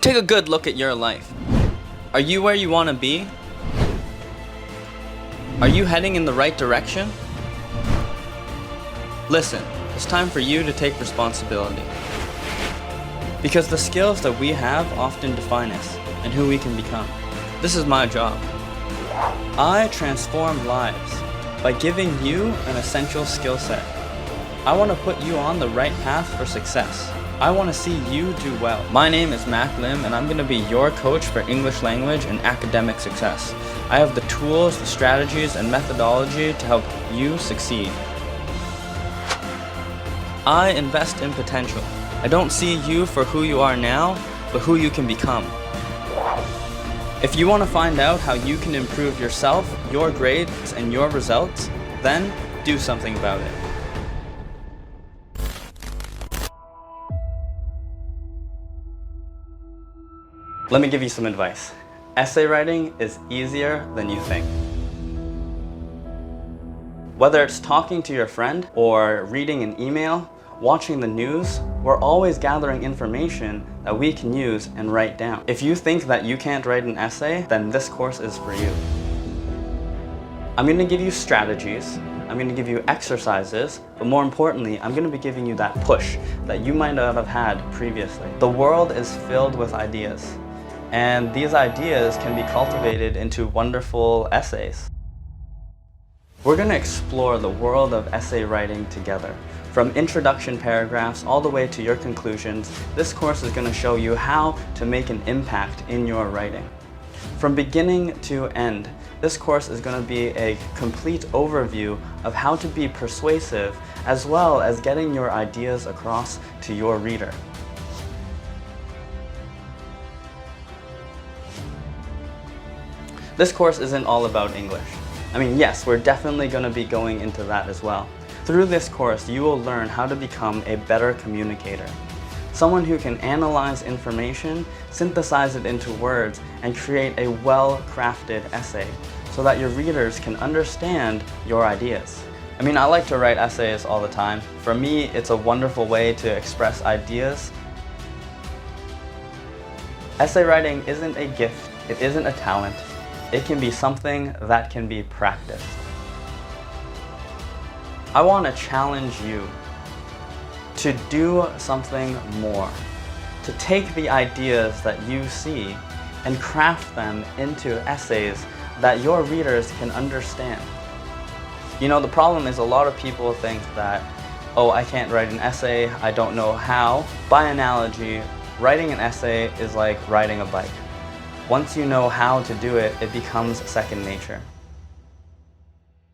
Take a good look at your life. Are you where you want to be? Are you heading in the right direction? Listen, it's time for you to take responsibility. Because the skills that we have often define us and who we can become. This is my job. I transform lives by giving you an essential skill set. I want to put you on the right path for success. I want to see you do well. My name is Mack Lim, and I'm going to be your coach for English language and academic success. I have the tools, the strategies, and methodology to help you succeed. I invest in potential. I don't see you for who you are now, but who you can become. If you want to find out how you can improve yourself, your grades, and your results, then do something about it. Let me give you some advice. Essay writing is easier than you think. Whether it's talking to your friend or reading an email, watching the news, we're always gathering information that we can use and write down. If you think that you can't write an essay, then this course is for you. I'm going to give you strategies, I'm going to give you exercises, but more importantly, I'm going to be giving you that push that you might not have had previously. The world is filled with ideas, and these ideas can be cultivated into wonderful essays. We're going to explore the world of essay writing together. From introduction paragraphs all the way to your conclusions, this course is going to show you how to make an impact in your writing. From beginning to end, this course is going to be a complete overview of how to be persuasive, as well as getting your ideas across to your reader. This course isn't all about English. I mean, yes, we're definitely going to be going into that as well. Through this course, you will learn how to become a better communicator. Someone who can analyze information, synthesize it into words, and create a well-crafted essay so that your readers can understand your ideas. I mean, I like to write essays all the time. For me, it's a wonderful way to express ideas. Essay writing isn't a gift, it isn't a talent. It can be something that can be practiced. I want to challenge you to do something more, to take the ideas that you see and craft them into essays that your readers can understand. You know, the problem is a lot of people think that, oh, I can't write an essay, I don't know how. By analogy, writing an essay is like riding a bike. Once you know how to do it, it becomes second nature.